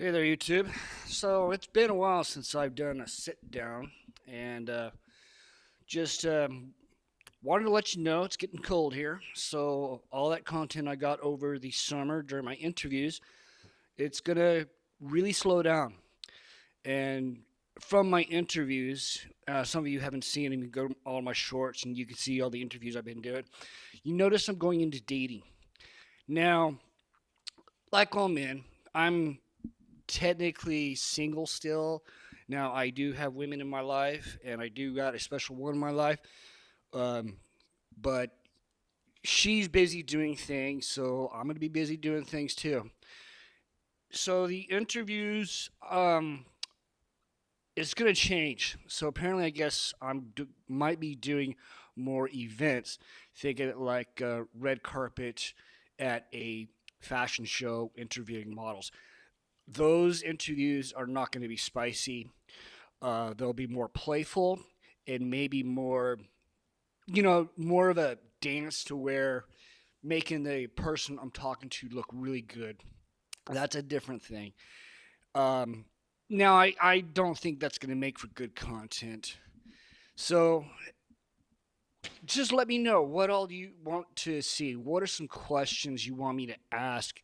Hey there, YouTube. So it's been a while since I've done a sit down, and just wanted to let you know it's getting cold here. So all that content I got over the summer during my interviews, it's gonna really slow down. And from my interviews, some of you haven't seen them. You go to all my shorts, and you can see all the interviews I've been doing. You notice I'm going into dating now. Like all men, I'm technically single still. Now I do have women in my life, and I do got a special one in my life. Um, but she's busy doing things, so I'm gonna be busy doing things too. So the interviews, it's gonna change. So apparently, I guess might be doing more events, thinking like red carpet at a fashion show, interviewing models. Those interviews are not going to be spicy. They'll be more playful and maybe more, more of a dance to where making the person I'm talking to look really good. That's a different thing. Um, now, I don't think that's going to make for good content. So just let me know what all you want to see. What are some questions you want me to ask?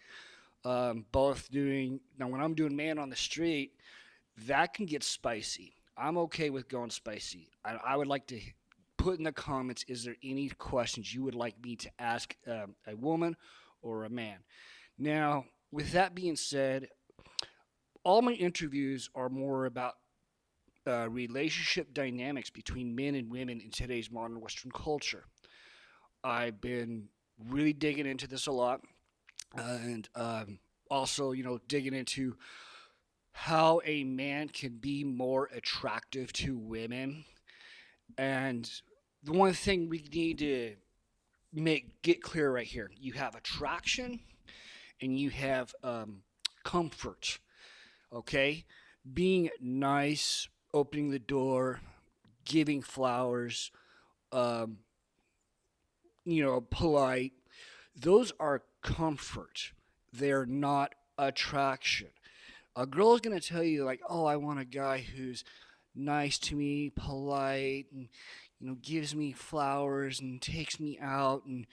Both doing, now when I'm doing man on the street, that can get spicy. I'm okay with going spicy. I would like to put in the comments, is there any questions you would like me to ask a woman or a man? Now, with that being said, all my interviews are more about relationship dynamics between men and women in today's modern Western culture. I've been really digging into this a lot, and also, digging into how a man can be more attractive to women. And the one thing we need to get clear right here, you have attraction and you have comfort. Okay, being nice, opening the door, giving flowers, um, polite. Those are comfort. They're not attraction. A girl is gonna tell you like, "Oh, I want a guy who's nice to me, polite, and gives me flowers and takes me out and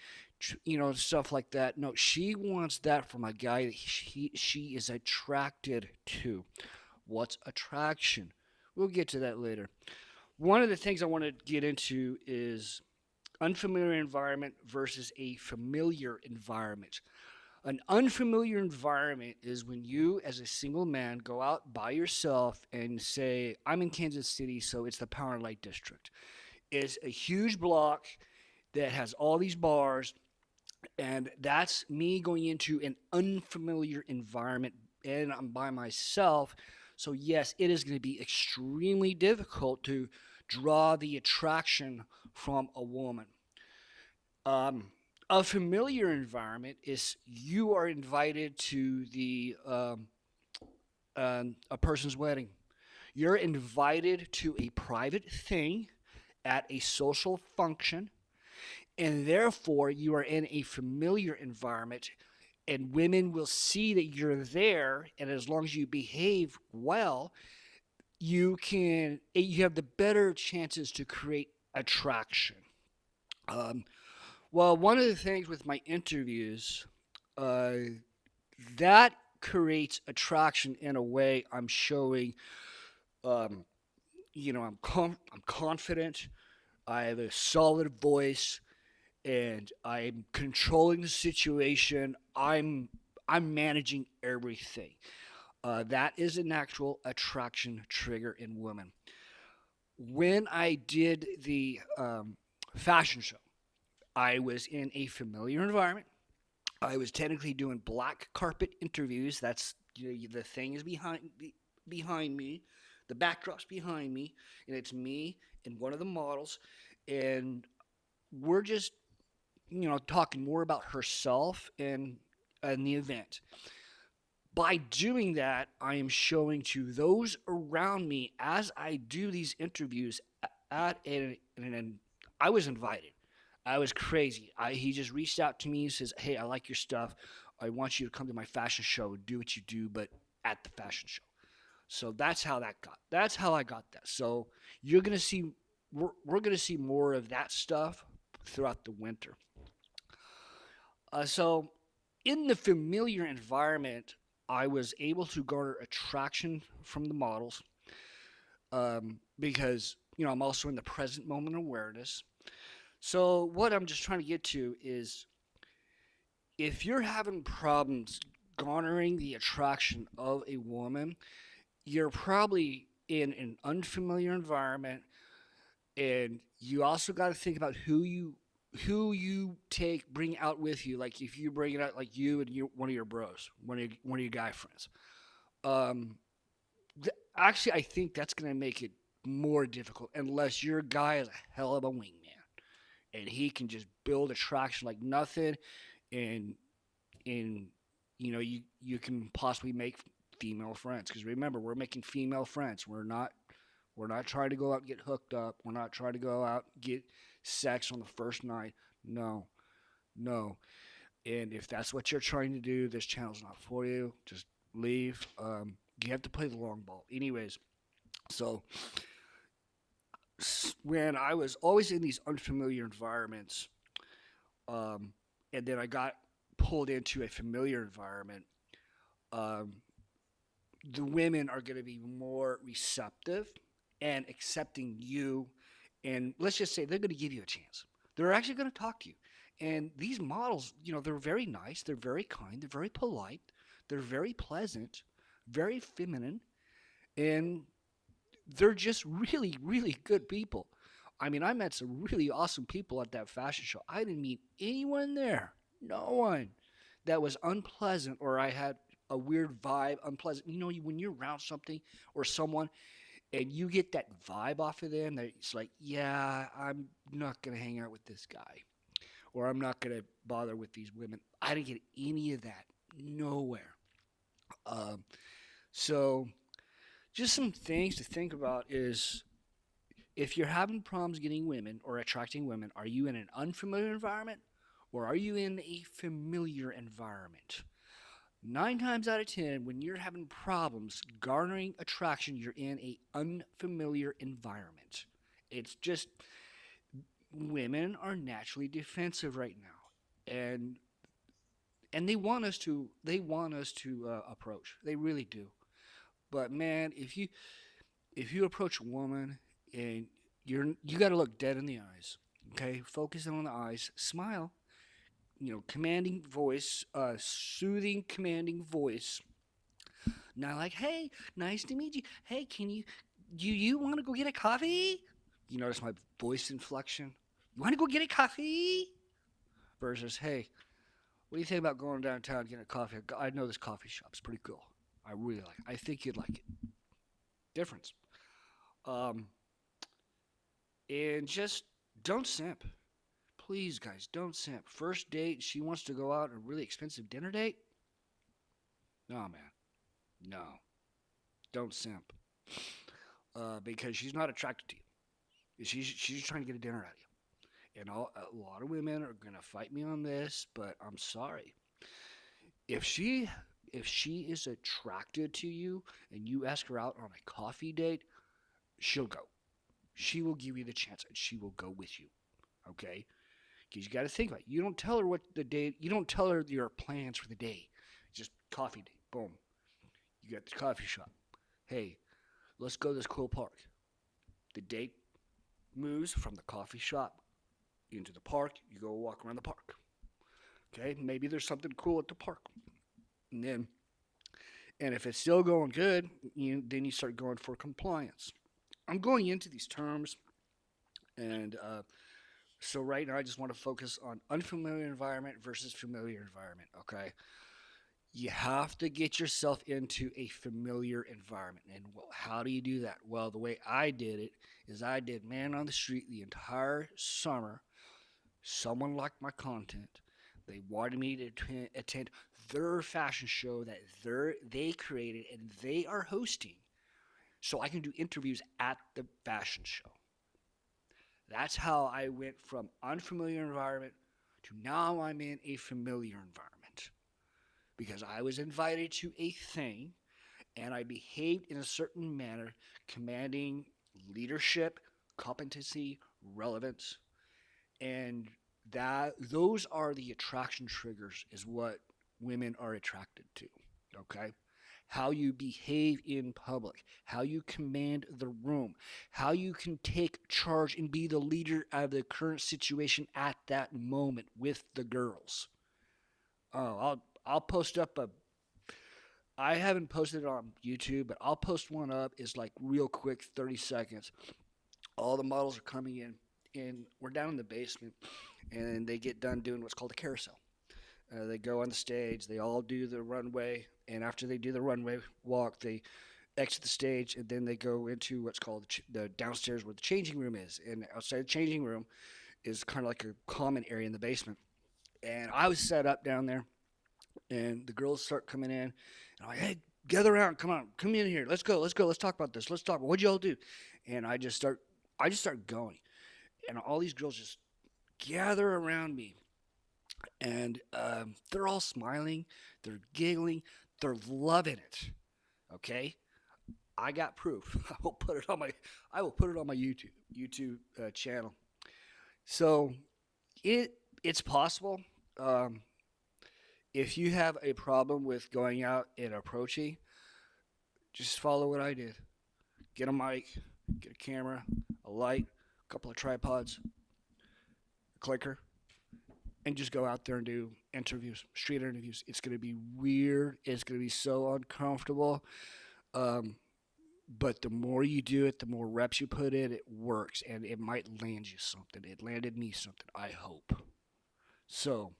stuff like that." No, she wants that from a guy that she is attracted to. What's attraction? We'll get to that later. One of the things I want to get into is unfamiliar environment versus a familiar environment. An unfamiliar environment is when you, as a single man, go out by yourself and say, I'm in Kansas City, so it's the Power and Light District. It's a huge block that has all these bars, and that's me going into an unfamiliar environment, and I'm by myself. So, yes, it is going to be extremely difficult to draw the attraction from a woman. Um, a familiar environment is you are invited to the a person's wedding. You're invited to a private thing at a social function, and therefore you are in a familiar environment. And women will see that you're there, and as long as you behave well, you have the better chances to create attraction. Um, well, one of the things with my interviews, uh, that creates attraction in a way. I'm showing, um, I'm confident. I have a solid voice, and I'm controlling the situation. I'm managing everything. That is an actual attraction trigger in women. When I did the fashion show, I was in a familiar environment. I was technically doing black carpet interviews. That's the thing is behind me, the backdrop's behind me, and it's me and one of the models, and we're just talking more about herself and the event. By doing that, I am showing to those around me as I do these interviews at an I was invited. I was crazy. He just reached out to me and says, "Hey, I like your stuff. I want you to come to my fashion show, do what you do, but at the fashion show. So that's how I got that. So you're gonna see we're gonna see more of that stuff throughout the winter. So in the familiar environment, I was able to garner attraction from the models because I'm also in the present moment awareness. So what I'm just trying to get to is if you're having problems garnering the attraction of a woman, you're probably in an unfamiliar environment, and you also got to think about who you bring out with you. Like if you bring it out like you and one of your bros, one of your guy friends. Um, Actually, I think that's gonna make it more difficult unless your guy is a hell of a wingman and he can just build attraction like nothing, and you can possibly make female friends because remember we're making female friends. We're not trying to go out and get hooked up. We're not trying to go out and get sex on the first night. No, no. And if that's what you're trying to do, this channel's not for you. Just leave. You have to play the long ball. Anyways, so when I was always in these unfamiliar environments, um, and then I got pulled into a familiar environment, um, the women are going to be more receptive and accepting you. And let's just say they're going to give you a chance. They're actually going to talk to you. And these models, they're very nice, they're very kind, they're very polite, they're very pleasant, very feminine, and they're just really, really good people. I mean, I met some really awesome people at that fashion show. I didn't meet anyone there, no one that was unpleasant or I had a weird vibe, unpleasant. When you're around something or someone and you get that vibe off of them, that it's like, yeah, I'm not gonna hang out with this guy, or I'm not gonna bother with these women. I didn't get any of that, nowhere. Um, so just some things to think about is if you're having problems getting women or attracting women, are you in an unfamiliar environment or are you in a familiar environment? 9 times out of 10, when you're having problems garnering attraction, you're in a unfamiliar environment. It's just women are naturally defensive right now, and they want us to approach. They really do. But man, if you approach a woman and you got to look dead in the eyes. Okay, focus on the eyes, smile. Commanding voice, soothing, commanding voice. Not like, hey, nice to meet you. Hey, you want to go get a coffee? You notice my voice inflection. You want to go get a coffee? Versus, hey, what do you think about going downtown and getting a coffee? I know this coffee shop's pretty cool. I really like it. I think you'd like it. Difference. Um, and just don't simp. Please, guys, don't simp. First date, she wants to go out on a really expensive dinner date? No, man. No. Don't simp. Because she's not attracted to you. She's trying to get a dinner out of you. And a lot of women are going to fight me on this, but I'm sorry. If she is attracted to you and you ask her out on a coffee date, she'll go. She will give you the chance and she will go with you. Okay? Because you got to think about it. You don't tell her what the day. You don't tell her your plans for the day. Just coffee date. Boom. You got the coffee shop. Hey, let's go to this cool park. The date moves from the coffee shop into the park. You go walk around the park. Okay, maybe there's something cool at the park. And if it's still going good, then you start going for compliance. I'm going into these terms, and so right now I just want to focus on unfamiliar environment versus familiar environment. Okay, you have to get yourself into a familiar environment. And well, how do you do that? Well, the way I did it is I did man on the street the entire summer. Someone liked my content. They wanted me to attend their fashion show that they created and they are hosting. So I can do interviews at the fashion show. That's how I went from unfamiliar environment to now I'm in a familiar environment because I was invited to a thing and I behaved in a certain manner, commanding leadership, competency, relevance, and that those are the attraction triggers is what women are attracted to. Okay? How you behave in public, how you command the room, how you can take charge and be the leader of the current situation at that moment with the girls. I'll post up a. I haven't posted it on YouTube, but I'll post one up. It's like real quick, 30 seconds. All the models are coming in, and we're down in the basement, and they get done doing what's called a carousel. They go on the stage, they all do the runway, and after they do the runway walk, they exit the stage, and then they go into what's called the downstairs where the changing room is. And outside the changing room is kind of like a common area in the basement. And I was set up down there, and the girls start coming in, and I'm like, hey, gather around, come on, come in here, let's go, let's talk about this, let's talk. What'd y'all do? And I just start going, and all these girls just gather around me, and they're all smiling, they're giggling, they're loving it. Okay, I got proof. I will put it on my YouTube channel. So it's possible. Um, if you have a problem with going out and approaching, just follow what I did. Get a mic, get a camera, a light, a couple of tripods, a clicker, and just go out there and do interviews, street interviews. It's going to be weird. It's going to be so uncomfortable. Um, but the more you do it, the more reps you put in, it works, and it might land you something. It landed me something, I hope. So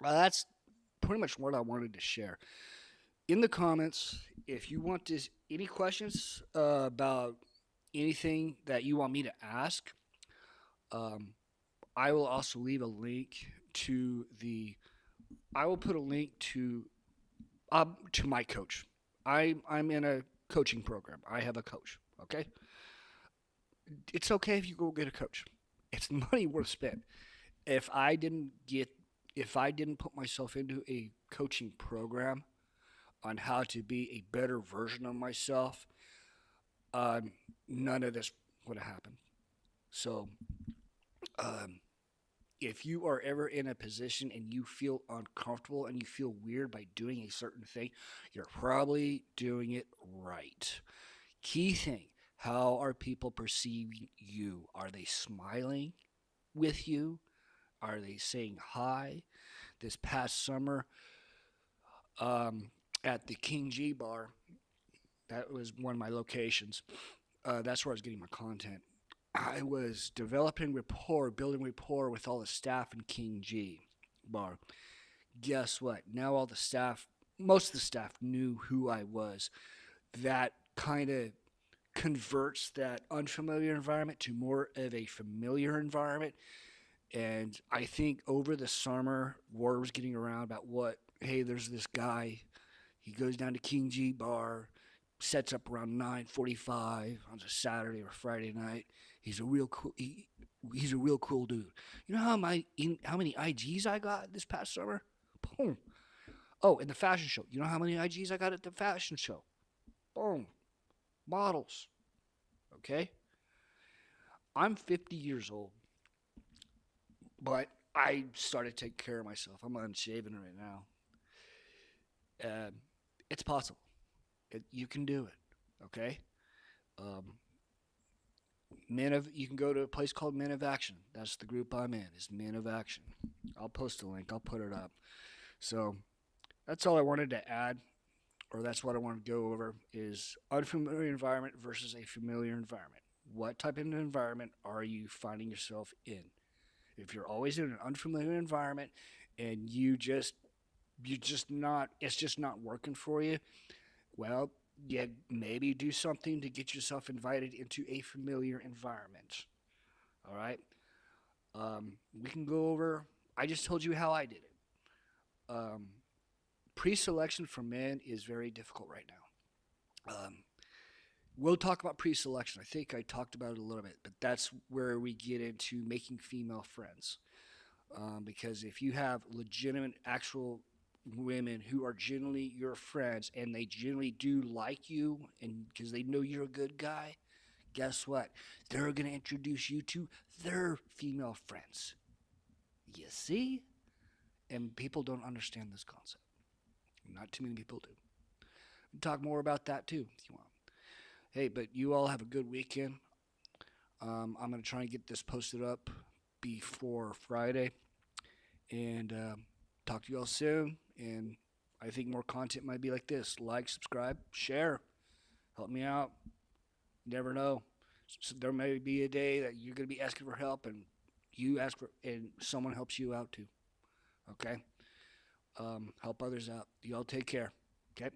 that's pretty much what I wanted to share. In the comments, if you want to, any questions about anything that you want me to ask, um, I will also leave a link to the. I will put a link to my coach. I'm in a coaching program. I have a coach. Okay, it's okay if you go get a coach. It's money worth spent. If I didn't get, if I didn't put myself into a coaching program on how to be a better version of myself, um, none of this would have happened. So, um, if you are ever in a position and you feel uncomfortable and you feel weird by doing a certain thing, you're probably doing it right. Key thing, how are people perceiving you? Are they smiling with you? Are they saying hi? This past summer, um, at the King G bar, that was one of my locations. That's where I was getting my content. I was developing rapport, building rapport with all the staff in King G bar. Guess what? Now all the staff, most of the staff knew who I was. That kind of converts that unfamiliar environment to more of a familiar environment. And I think over the summer, word was getting around about what, hey, there's this guy. He goes down to King G bar, sets up around 9:45 on a Saturday or Friday night. He's a real cool. He's a real cool dude. You know how many IGs I got this past summer? Boom. Oh, and the fashion show. You know how many IGs I got at the fashion show? Boom. Models. Okay. I'm 50 years old, but I started taking care of myself. I'm unshaven right now. Uh, it's possible. You can do it. Okay. Um, Men of you can go to a place called Men of Action. That's the group I'm in. Is Men of Action. I'll post a link. I'll put it up. So that's all I wanted to add, or that's what I want to go over is unfamiliar environment versus a familiar environment. What type of environment are you finding yourself in? If you're always in an unfamiliar environment and you just not it's just not working for you, well, yeah, maybe do something to get yourself invited into a familiar environment. All right. We can go over. I just told you how I did it. Um, Pre-selection for men is very difficult right now. We'll talk about pre-selection. I think I talked about it a little bit, but that's where we get into making female friends. Because if you have legitimate, actual women who are generally your friends and they generally do like you and because they know you're a good guy, guess what? They're going to introduce you to their female friends. You see? And people don't understand this concept. Not too many people do. We can talk more about that too if you want. Hey, but you all have a good weekend. I'm going to try and get this posted up before Friday. And talk to you all soon. And I think more content might be like this: like, subscribe, share, help me out. You never know. So there may be a day that you're going to be asking for help, and you ask for, and someone helps you out too. Okay. Help others out. You all take care. Okay.